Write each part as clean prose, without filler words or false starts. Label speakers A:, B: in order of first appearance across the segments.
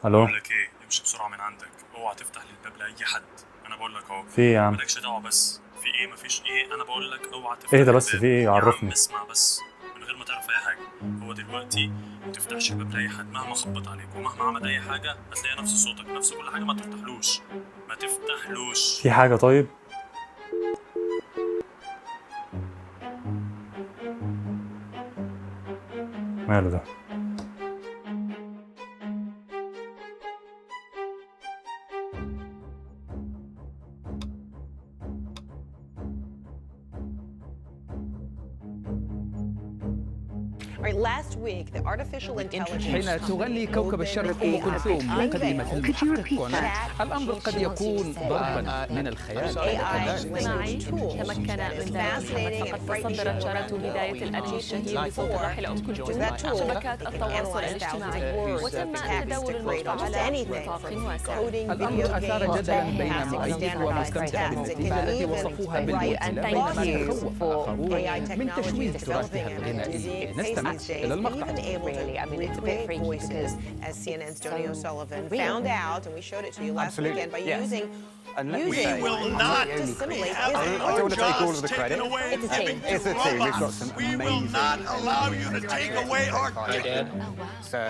A: الو.
B: بقول لك ايه، امشي بسرعه من عندك، اوعى تفتح الباب لاي حد. انا بقول لك اهو.
A: في ايه يا عم؟
B: مالكش دعوه. بس في ايه؟ مفيش ايه، انا بقول لك اوعى تفتح
A: ايه ده بس؟
B: الباب.
A: في ايه؟
B: يا عم
A: عرفني.
B: اسمع بس، من غير ما تعرف اي حاجه. هو دلوقتي ما تفتحش الباب لاي حد، مهما خبط عليك ومهما عمل اي حاجه هتلاقي نفس صوتك نفس كل حاجه. ما تفتحلوش، ما تفتحلوش.
A: في حاجة؟ طيب. ماله ده؟
C: Last week, the artificial intelligence
D: حين تغني كوكب الشرق أم كلثوم مقدمة المحقق كونان، الأمر قد يكون ضربا من الخيال.
E: الاصطناعي تمكن من ذلك. فقد تصدرت شارة بداية الأنمي الشهير بصوت الراحل أم كلثوم شبكات التواصل الاجتماعي، وتم تداول المقطع على نطاق واسع.
D: الأمر أثار جدلا بين مؤيد ومستمتع بالنتيجة التي وصفوها بالمثلى، بينما تخوف آخرون من تشويه تراثها الغنائي. نستمع إلى المقطع.
C: As CNN's Joni O'Sullivan found out, and we showed it to you last weekend, by using
F: We will not have our jobs taken away and given to robots. We will not allow you to take away our
G: Dad.
H: So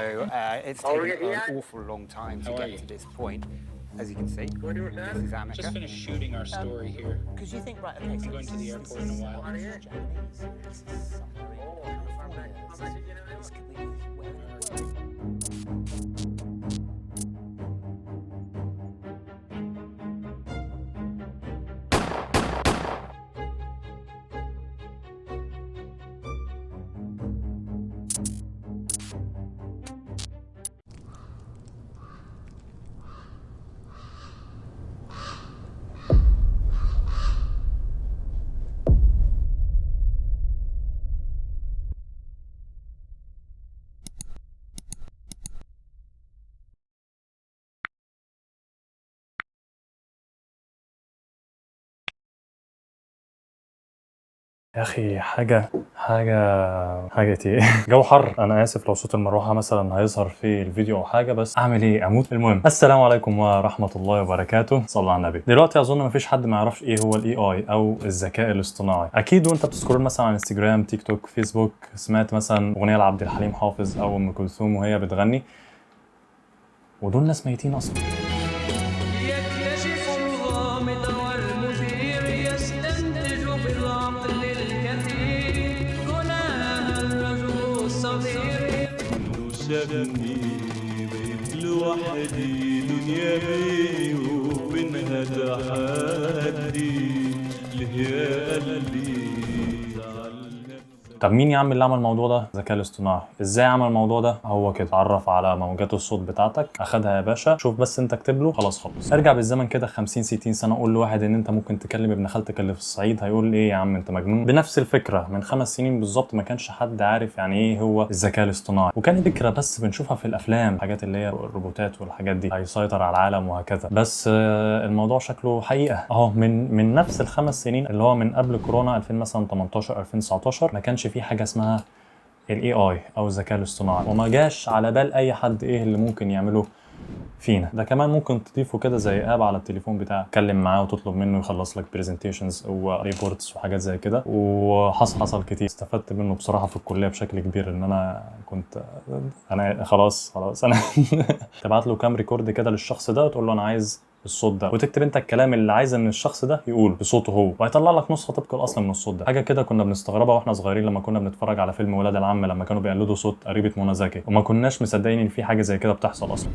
H: it's taken an awful long time to get to this point. As you can see, this is Amica.
G: Just finished shooting our story here.
I: Because you think, right, okay, so
G: Going to the airport in a while.
I: This is Japanese. This is submarine. California. This could be where we were.
A: يا اخي حاجة ايه؟ جو حر. انا اسف لو صوت المروحة مثلا هيظهر في الفيديو او حاجة، بس اعمل ايه؟ اموت. المهم، السلام عليكم ورحمة الله وبركاته. صلى على النبي. دلوقتي اظن مفيش حد ما يعرفش ايه هو الاي اي او الذكاء الاصطناعي. اكيد وانت بتسكرول مثلا على انستجرام، تيك توك، فيسبوك، سمعت مثلا اغنية لعبد الحليم حافظ او ام كلثوم وهي بتغني، ودول ناس ميتين اصلا.
J: يكتشف الغامض والمثير، يستنتج بالعقل الكثير هنا الرجل الصغير.
K: سابني بقيت لوحدي، دنيا بيني وبينها تحدي، ليه يا قلبي
A: طب مين يا عم اللي عمل الموضوع ده؟ الذكاء الاصطناعي. ازاي عمل الموضوع ده؟ هو كده اتعرف على موجات الصوت بتاعتك، اخدها يا باشا، شوف بس انت اكتب له خلاص. ارجع بالزمن كده 50 60 سنه، قول لواحد ان انت ممكن تكلم ابن خالتك اللي في الصعيد، هيقول ايه يا عم انت مجنون؟ بنفس الفكره من 5 سنين بالظبط ما كانش حد عارف يعني ايه هو الذكاء الاصطناعي، وكان فكره بس بنشوفها في الافلام، حاجات اللي هي الروبوتات والحاجات دي هيسيطر على العالم وهكذا. بس الموضوع شكله حقيقه اهو من نفس الخمس سنين اللي هو من قبل كورونا 2000 مثلا 18 2019 ما كانش في حاجه اسمها الاي اي او الذكاء الاصطناعي، وما جاش على بال اي حد ايه اللي ممكن يعمله فينا. ده كمان ممكن تضيفه كده زي اب على التليفون بتاعك، تكلم معاه وتطلب منه يخلص لك برزنتيشنز وريبورتس وحاجات زي كده. وحصل كتير، استفدت منه بصراحه في الكليه بشكل كبير، ان انا كنت خلاص انا تبعت له كام ريكورد كده للشخص ده وتقول له انا عايز الصوت ده، وتكتب انت الكلام اللي عايز ان الشخص ده يقول بصوته هو، وهيطلع لك نسخه طبق الاصل من الصوت ده. حاجه كده كنا بنستغربها واحنا صغيرين لما كنا بنتفرج على فيلم ولاد العم، لما كانوا بيقلدوا صوت قريبه منى زكي، وما كناش مصدقين ان في حاجه زي كده بتحصل اصلا.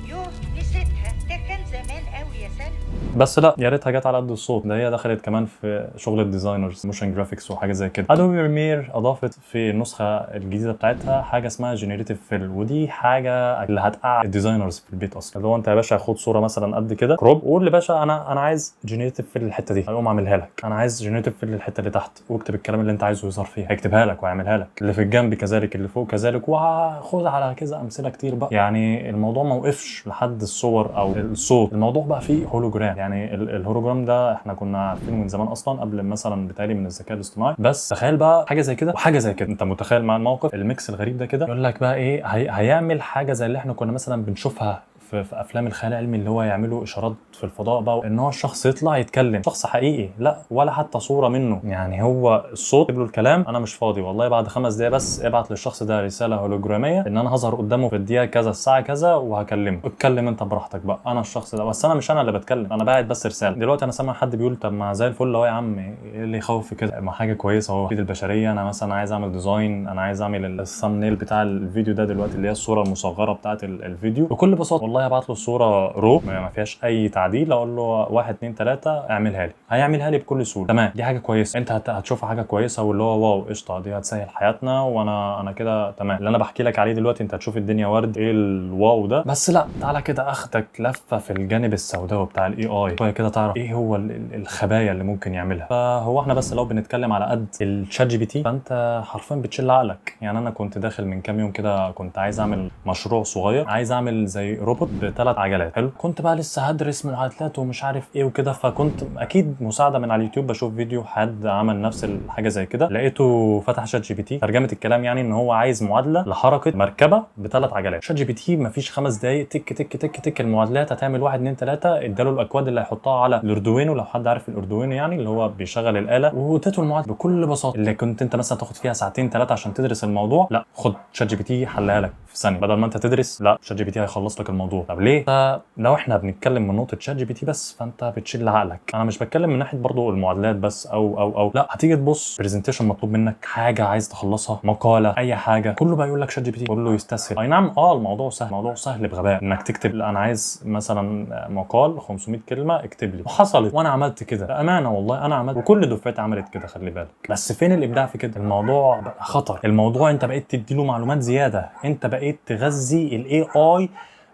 L: يوه نسيتها، ده كان زمان قوي يا سلمى.
A: بس لا، يا ريتها جت على قد الصوت ده. هي دخلت كمان في شغل الديزاينرز، موشن جرافيكس وحاجه زي كده. ادوبي بريمير اضافت في النسخه الجديده بتاعتها حاجه اسمها جينيريتيف فيل، ودي حاجه اللي هتقعد الديزاينرز في البيت اصلا. اللي هو انت يا باشا خد صوره مثلا قد كده كروب، وقول يا باشا انا عايز جينيريتيف فيل الحته دي، هيقوم عاملها لك. انا عايز جينيريتيف فيل الحته اللي تحت، واكتب الكلام اللي انت عايزه يظهر فيها، هيكتبها لك ويعملها لك. اللي في الجنب كذلك، اللي فوق كذلك، وخد على كذا امثله كتير بقى. يعني الموضوع ما وقفش لحد الصور او الصوت، الموضوع بقى فيه هولوجرام. يعني الهولوجرام ده احنا كنا عارفينه من زمان اصلا قبل مثلا بتالي من الذكاء الاصطناعي. بس تخيل بقى حاجه زي كده وحاجه زي كده، انت متخيل مع الموقف الميكس الغريب ده كده؟ يقول لك بقى ايه، هيعمل حاجه زي اللي احنا كنا مثلا بنشوفها في افلام الخيال العلمي، اللي هو يعملوا اشارات في الفضاء بقى، ان هو الشخص يطلع يتكلم، شخص حقيقي، لا ولا حتى صوره منه، يعني هو الصوت له الكلام. انا مش فاضي والله، بعد 5 دقايق بس ابعت للشخص ده رساله هولوجراميه ان انا هظهر قدامه في الدقيقه كذا الساعه كذا وهكلمه، اتكلم انت براحتك بقى، انا الشخص ده. بس انا مش انا اللي بتكلم، انا باعت بس رساله. دلوقتي انا سامع حد بيقول طب ما زي الفل اهو يا عم، ايه اللي يخوف في كده؟ ما حاجه كويسه اهو، في البشريه. انا مثلا عايز اعمل ديزاين، انا عايز اعمل الثامنيل بتاع الفيديو ده دلوقتي، اللي هي الصوره المصغره بتاعه الفيديو، بكل بساطه والله ابعت له الصوره رو ما فيهاش اي تعديل، اقول له 1 2 3 اعملها لي، هيعملها لي بكل سهوله. تمام، دي حاجه كويسه، انت هتشوفها حاجه كويسه، واللي هو واو قشطه، دي هتسهل حياتنا، وانا كده تمام. اللي انا بحكي لك عليه دلوقتي انت هتشوف الدنيا ورد، ايه الواو ده. بس لا، تعالى كده اخدك لفه في الجانب السوداوي بتاع الاي اي شويه كده، تعرف ايه هو الخبايا اللي ممكن يعملها. فهو احنا بس لو بنتكلم على قد الشات جي بي تي، فانت حرفيا بتشيل عقلك. يعني انا كنت داخل من كام يوم كده، كنت عايز اعمل مشروع صغير، عايز اعمل زي روبوت ب3 عجلات. حلو، كنت بقى لسه هدرس معادلات ومش عارف ايه وكده، فكنت اكيد مساعده من على اليوتيوب، بشوف فيديو حد عمل نفس الحاجه زي كده، لقيته فتح شات جي بي تي، ترجمه الكلام يعني ان هو عايز معادله لحركه مركبه ب3 عجلات. شات جي بي تي مفيش 5 دقائق تك تك تك تك المعادلات هتعمل 1 2 3، اداله الاكواد اللي هيحطها على الاردوينو، لو حد عارف الاردوينو يعني اللي هو بيشغل الاله، واديته المعادله بكل بساطه. اللي كنت انت مثلا تاخد فيها 2 3 عشان تدرس الموضوع، لا خد شات جي بي تي حلها لك في ثانيه، بدل ما انت تدرس، لا شات جي بي تي هيخلص لك الموضوع. طب ليه؟ فلو احنا بنتكلم من نقطه شات جي بي تي بس، فانت بتشيل عقلك. انا مش بتكلم من ناحيه برضو المعادلات بس او لا، هتيجي تبص برزنتيشن مطلوب منك حاجه عايز تخلصها، مقاله، اي حاجه، كله بقى يقول لك شات جي بي تي، كله يستسهل. اي نعم الموضوع سهل، الموضوع سهل بغباء، انك تكتب انا عايز مثلا مقال 500 كلمه اكتب لي، وحصلت وانا عملت كده بامانه والله، انا عملت وكل دفعتي عملت كده، خلي بالك. بس فين الابداع في كده؟ الموضوع بقى خطر، الموضوع انت بقيت تديله معلومات زياده، انت بقيت تغذي الاي اي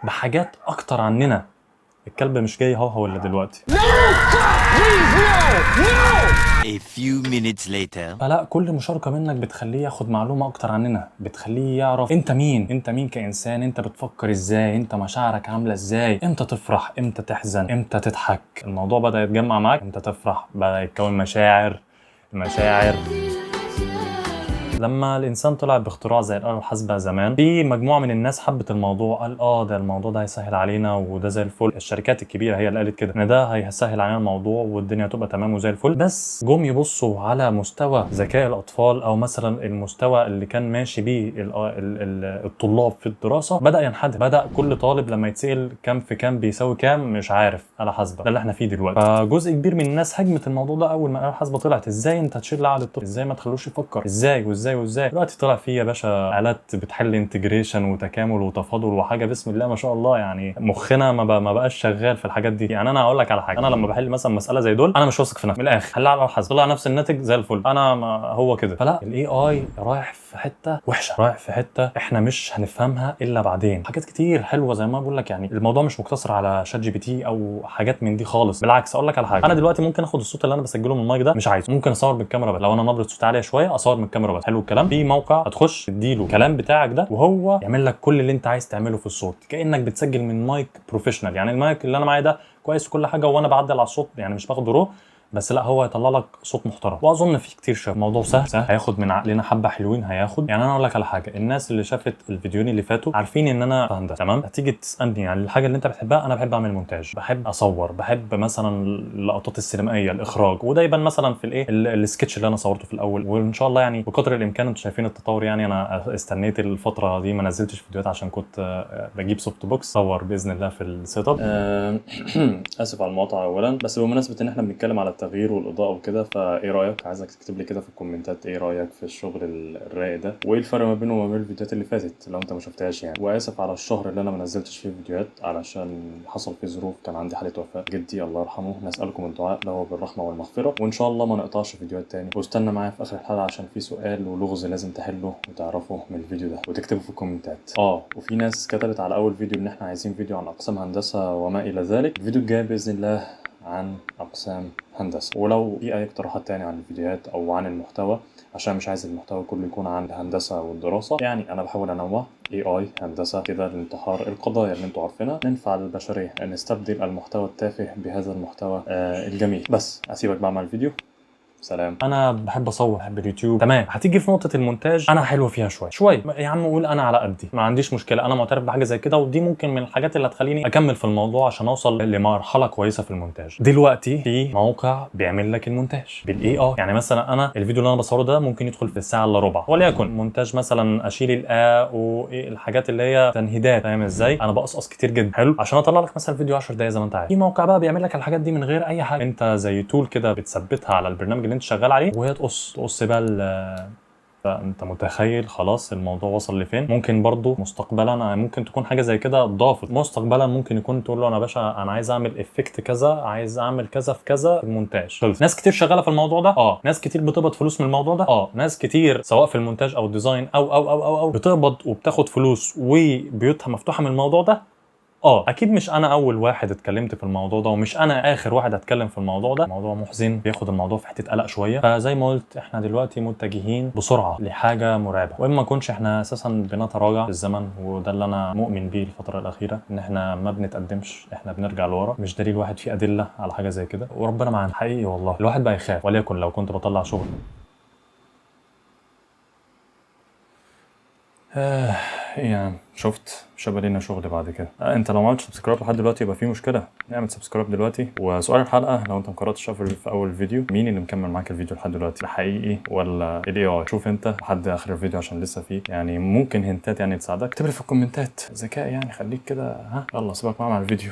A: بحاجات اكتر عننا. الكلب مش جاي هو اللي دلوقتي.
M: A few minutes later.
A: فلا، كل مشاركة منك بتخليه ياخد معلومة أكتر عننا، بتخليه يعرف أنت مين، أنت مين كإنسان، أنت بتفكر إزاي، أنت مشاعرك عاملة إزاي، إمتى تفرح، إمتى تحزن، إمتى تضحك. الموضوع بدأ يتجمع معاك، إمتى تفرح، بدأ يتكون مشاعر. لما الانسان طلع باختراع زي الآلة الحاسبة زمان، في مجموعه من الناس حبت الموضوع، قال ده الموضوع ده هيسهل علينا وده زي الفل. الشركات الكبيره هي اللي قالت كده، ان ده هيسهل علينا الموضوع والدنيا هتبقى تمام وزي الفل. بس جم يبصوا على مستوى ذكاء الاطفال، او مثلا المستوى اللي كان ماشي بيه الطلاب في الدراسه، بدا ينحدر. بدا كل طالب لما يتسال كام في كام بيساوي كام مش عارف، آلة حاسبة، ده اللي احنا فيه دلوقتي. فجزء كبير من الناس هجمت الموضوع ده اول ما الآلة الحاسبة طلعت. ازاي انت تشيل عقل الطفل؟ ازاي ما تخلوش يفكر؟ ازاي دلوقتي طلع فيه يا باشا آلات بتحل انتجريشن وتكامل وتفاضل وحاجه بسم الله ما شاء الله. يعني مخنا ما بقاش شغال في الحاجات دي. يعني انا هقول لك على حاجه، انا لما بحل مثلا مساله زي دول، انا مش واثق في نفسي من الاخر، حلها على الحظ طلع نفس الناتج زي الفل، انا هو كده. فلا، الاي اي رايح في حته وحشه، رايح في حته احنا مش هنفهمها الا بعدين. حاجات كتير حلوه زي ما بقول لك، يعني الموضوع مش مقتصر على شات جي بي تي او حاجات من دي خالص. بالعكس، اقول لك على حاجه، انا دلوقتي ممكن اخد الصوت اللي انا بسجله من المايك ده، مش عايزه، ممكن اصور بالكاميرا بس. لو انا نبره صوتي عاليه شويه اصور من الكاميرا بس. حلو الكلام. في موقع هتخش تديله الكلام بتاعك ده وهو يعمل لك كل اللي انت عايز تعمله في الصوت، كانك بتسجل من مايك بروفيشنال. يعني المايك اللي انا معايا ده كويس كل حاجه، وانا بعدل على الصوت، يعني مش باخد رو، بس لا هو يطلع لك صوت محترم. واظن في كتير شاف الموضوع سهل، هياخد من عقلنا حبه حلوين، هياخد. يعني انا اقول لك على حاجه، الناس اللي شافت الفيديوهين اللي فاتوا عارفين ان انا فاهم، تمام. هتيجي تسالني يعني الحاجه اللي انت بتحبها، انا بحب اعمل مونتاج، بحب اصور، بحب مثلا اللقطات السينمائيه، الاخراج، وده يبان مثلا في الايه السكتش اللي انا صورته في الاول. وان شاء الله يعني بقدر الامكان انتوا شايفين التطور. يعني انا استنيت الفتره دي ما نزلتش فيديوهات عشان كنت بجيب سوفت بوكس صور باذن الله في السيت اب. اسف على المقاطعه اولا، بس بمناسبه ان احنا بنتكلم على التغيير والاضاءه وكده، فايه رايك؟ عايزك تكتب لي كده في الكومنتات ايه رايك في الشغل الرايق ده، وايه الفرق ما بينه وما بين الفيديوهات اللي فاتت لو انت ما شفتهاش يعني. واسف على الشهر اللي انا ما نزلتش فيه فيديوهات علشان حصل فيه ظروف، كان عندي حاله وفاه جدي الله يرحمه. نسالكم الدعاء له بالرحمه والمغفره، وان شاء الله ما نقطعش فيديوهات تاني. واستنى معايا في اخر الحلقه عشان في سؤال ولغز لازم تحله وتعرفه من الفيديو ده وتكتبه في الكومنتات. وفي ناس كتبت على اول فيديو ان احنا عايزين فيديو عن اقسام هندسه وما الى ذلك. الفيديو الجاي باذن الله عن أقسام هندسة. ولو في أي اقتراحات تاني عن الفيديوهات أو عن المحتوى، عشان مش عايز المحتوى كله يكون عن الهندسة والدراسة، يعني أنا بحاول أنوع AI هندسة كده لانتحار القضايا اللي انتوا عارفينها، ننفع البشرية، نستبدل المحتوى التافه بهذا المحتوى الجميل. بس أسيبك بقى مع الفيديو. سلام. انا بحب اصور، بحب اليوتيوب، تمام. هتيجي في نقطه المونتاج انا حلو فيها شويه يا عم، قول انا على قدي، ما عنديش مشكله، انا معترف بحاجه زي كده، ودي ممكن من الحاجات اللي هتخليني اكمل في الموضوع عشان اوصل لمرحله كويسه في المونتاج. دلوقتي في موقع بيعمل لك المونتاج بالاي اي، يعني مثلا انا الفيديو اللي انا بصوره ده ممكن يدخل في الساعه الا ربع، وليكن مونتاج مثلا اشيل الحاجات اللي هي تنهيدات، فاهم ازاي؟ انا بقصقص كتير جدا، حلو، عشان اطلع لك مثلا فيديو 10 دقايق زي ما انت عايز. في موقع بقى بيعمل لك الحاجات دي من غير اي حاجه، انت زي تول كده بتثبتها على البرنامج اللي انت شغال عليه، وهي تقص بقى فانت متخيل خلاص الموضوع وصل لفين. ممكن برضو مستقبلا ممكن تكون حاجه زي كده ضافت، مستقبلا ممكن يكون تقول له انا باشا انا عايز اعمل افكت كذا، عايز اعمل كذا في كذا في المونتاج. ناس كتير شغاله في الموضوع ده، ناس كتير بتقبض فلوس من الموضوع ده، ناس كتير سواء في المونتاج او الديزاين او بتقبض وبتاخد فلوس وبيوتها مفتوحه من الموضوع ده. اكيد مش انا اول واحد اتكلمت في الموضوع ده، ومش انا اخر واحد اتكلم في الموضوع ده. موضوع محزن، بياخد الموضوع في حته قلق شويه. فزي ما قلت احنا دلوقتي متجهين بسرعه لحاجه مرعبه، واما كنش احنا اساسا بنتراجع في الزمن، وده اللي انا مؤمن بيه الفتره الاخيره، ان احنا ما بنتقدمش، احنا بنرجع لورا. مش دليل واحد فيه ادله على حاجه زي كده، وربنا معانا حقيقي والله. الواحد بقى يخاف، وليكن لو كنت بطلع شغل يعني شفت مش هيبقى لينا شغل بعد كده. انت لو ما عملتش سبسكرايب لحد دلوقتي يبقى في مشكله، اعمل سبسكرايب دلوقتي. وسؤال الحلقه، لو انت ما قراتش في اول فيديو، مين اللي مكمل معاك الفيديو لحد دلوقتي، الحقيقي ولا الاي اي؟ شوف انت لحد اخر الفيديو عشان لسه فيه يعني ممكن هنتات يعني تساعدك. اكتب لي في الكومنتات ذكاء يعني، خليك كده. يلا سيبك معايا مع الفيديو.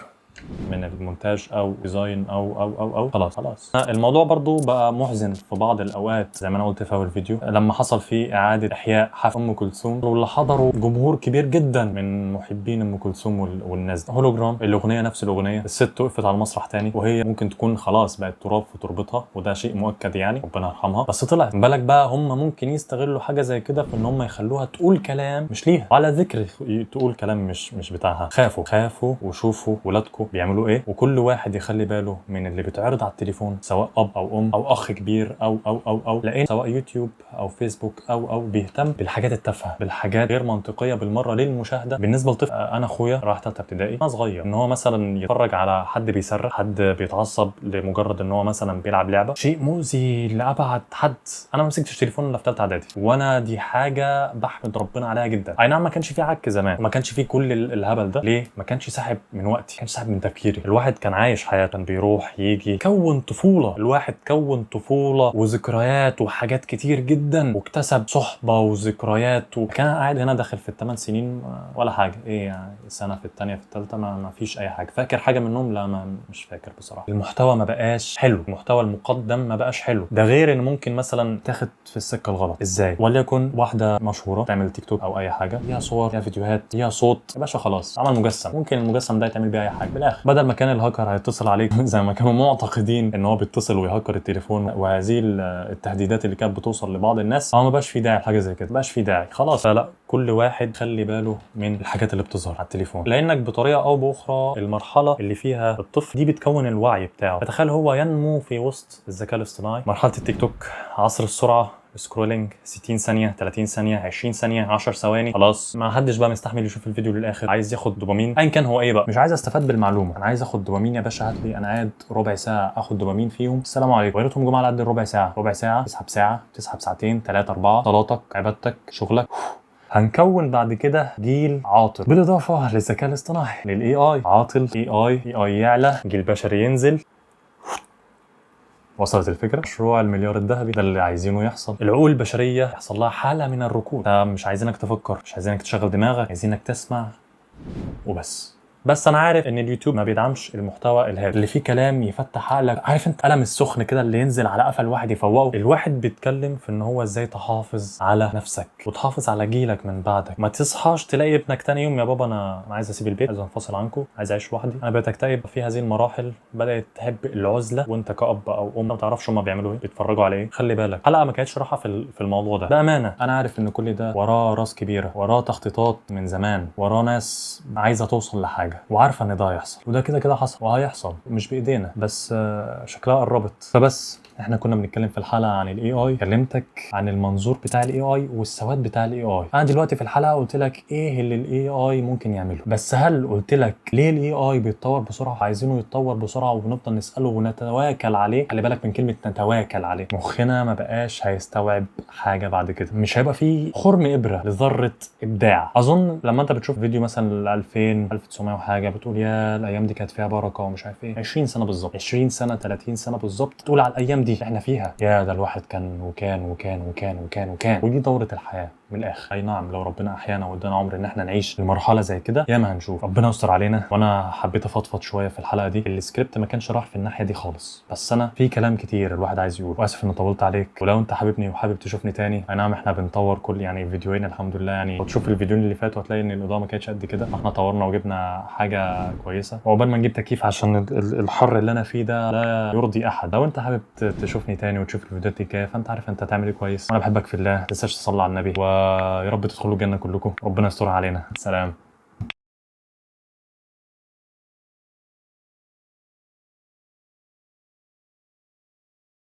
A: من المونتاج او ديزاين او خلاص. الموضوع برضو بقى محزن في بعض الاوقات، زي ما انا قلت في اول فيديو، لما حصل فيه اعاده احياء حفل ام كلثوم، واللي حضروا جمهور كبير جدا من محبين ام كلثوم والناس دي. هولوجرام، الاغنيه نفس الاغنيه، الست وقفت على المسرح تاني، وهي ممكن تكون خلاص بقت تراب في تربتها، وده شيء مؤكد يعني، ربنا يرحمها، بس طلعت. بالك بقى هم ممكن يستغلوا حاجه زي كده في ان هم يخلوها تقول كلام مش ليها، وعلى ذكر تقول كلام مش بتاعها. خافوا وشوفوا ولادكم بيعملوا ايه، وكل واحد يخلي باله من اللي بيتعرض على التليفون، سواء اب او ام او اخ كبير او لان سواء يوتيوب او فيسبوك او بيهتم بالحاجات التافهه، بالحاجات غير منطقيه بالمره للمشاهده بالنسبه لطفل. انا اخويا راح ثالثه ابتدائي، انا صغير، ان هو مثلا يتفرج على حد بيصرخ، حد بيتعصب لمجرد ان هو مثلا بيلعب لعبه، شيء مؤذي لابعد حد. انا ما مسكتش تليفون الا في ثالثه اعدادي، وانا دي حاجه بحمد ربنا عليها جدا. اي نعم ما كانش في عك زمان، ما كانش في كل الهبل ده، ليه؟ ما كانش ساحب من وقتي، ما كانش ساحب من تفكيري. الواحد كان عايش حياة، كان بيروح يجي، كون طفولة. الواحد كون طفولة وذكريات وحاجات كتير جدا، واكتسب صحبة وذكريات، وكان قاعد هنا داخل في ال8 سنين ولا حاجة. ايه يعني سنة في الثانية في الثالثة ما فيش اي حاجة. فاكر حاجة منهم؟ لا مش فاكر بصراحة. المحتوى ما بقاش حلو، المحتوى المقدم ما بقاش حلو. ده غير ان ممكن مثلا تاخد في السكة الغلط. ازاي؟ وليكن واحدة مشهورة تعمل تيك توك او اي حاجة، ليها صور، ليها فيديوهات، ليها صوت، يا باشا خلاص عمل مجسم. ممكن المجسم ده يتعمل بيه اي حاجة بالاخر، بدل ما كان الهاكر هيتصل عليك زي ما كانوا معتقدين ان هو بيتصل ويهكر التليفون، وهذه التهديدات اللي كانت بتوصل لبعض الناس، ما بقاش في داعي لحاجه زي كده، ما بقاش في داعي خلاص. فلا، كل واحد خلي باله من الحاجات اللي بتظهر على التليفون، لانك بطريقه او باخرى المرحله اللي فيها الطفل دي بتكون الوعي بتاعه. فتخيل هو ينمو في وسط الذكاء الاصطناعي، مرحله التيك توك، عصر السرعه، سكرولينج 60 ثانيه، 30 ثانيه، 20 ثانيه، 10 ثواني، خلاص ما حدش بقى مستحمل يشوف الفيديو للاخر، عايز ياخد دوبامين ايا كان هو ايه بقى. مش عايز استفاد بالمعلومه، انا عايز اخد دوبامين يا باشا. هات لي، انا قاعد ربع ساعه اخد دوبامين فيهم، السلام عليكم. ويا ريتهم جم على قد الربع ساعه، ربع ساعه تسحب ساعه، تسحب ساعتين، 3 4، صلاتك، عبادتك، شغلك. هنكون بعد كده جيل عاطل، بالاضافه للذكاء الاصطناعي، للاي اي. عاطل، اي يعلى، جيل بشري ينزل. وصلت الفكرة؟ مشروع المليار الذهبي ده اللي عايزينه يحصل. العقول البشرية يحصل لها حالة من الركود. مش عايزينك تفكر، مش عايزينك تشغل دماغك، عايزينك تسمع وبس. بس انا عارف ان اليوتيوب ما بيدعمش المحتوى الهادف اللي فيه كلام يفتح عقلك. عارف انت قلم السخن كده اللي ينزل على قفا الواحد يفوقه. الواحد بيتكلم في ان هو ازاي تحافظ على نفسك وتحافظ على جيلك من بعدك. ما تصحاش تلاقي ابنك تاني يوم، يا بابا انا عايز اسيب البيت، عايز انفصل عنكم، عايز اعيش لوحدي. انا بقيت اكتئب. في هذه المراحل بدات تحب العزله، وانت كأب او ام ما تعرفش هم بيعملوا ايه، بيتفرجوا على ايه. خلي بالك، حلقه ما كانتش راحه في الموضوع ده بامانه. انا عارف ان كل ده وراه راس كبيره، وراه تخطيطات من زمان، وراه ناس عايزه توصل لحاجه. حاجه وعارفه ان ده هيحصل، وده كده كده حصل وهيحصل مش بايدينا، بس شكلها قربت. فبس احنا كنا بنتكلم في الحلقه عن الاي اي، كلمتك عن المنظور بتاع الاي اي والسواد بتاع الاي اي. انا دلوقتي في الحلقه قلت لك ايه اللي الاي اي ممكن يعمله، بس هل قلت لك ليه الاي اي بيتطور بسرعه؟ عايزينه يتطور بسرعه وبنفضل نساله ونتواكل عليه. خلي بالك من كلمه نتواكل عليه، مخنا ما بقاش هيستوعب حاجه بعد كده، مش هيبقى فيه خرم ابره لذره ابداع. اظن لما انت بتشوف فيديو مثلا 2000 1900 وحاجه بتقول يا الايام دي كانت فيها بركه ومش عارف ايه. 20 سنه بالظبط، 20 سنه 30 سنه بالظبط تقول على الايام دي احنا فيها يا ده الواحد كان وكان وكان وكان وكان وكان. ودي دوره الحياه من الاخر. اي نعم لو ربنا احيانا وادانا عمر ان احنا نعيش لمرحله زي كده يا ما هنشوف. ربنا يستر علينا. وانا حبيت افضفض شويه في الحلقه دي. السكريبت ما كانش راح في الناحيه دي خالص، بس انا في كلام كتير الواحد عايز يقول، واسف اني طولت عليك. ولو انت حاببني وحابب تشوفني تاني، اي نعم احنا بنطور كل يعني فيديوهين الحمد لله، يعني وتشوف الفيديوهين اللي فاتوا هتلاقي ان الاضاءه ما كانتش قد كده. احنا طورنا وجبنا حاجه كويسه، وعقبال ما نجيب تكييف عشان الحر اللي انا فيه ده لا يرضي احد. لو انت حابب تشوفني تاني وتشوف الفيديوهات دي كيف، فانت عارف انت تعمل ايه كويس. وانا بحبك في الله، ما تنساش تصلي على النبي، ويا رب تدخلوا الجنه كلكم. ربنا يستر علينا. سلام.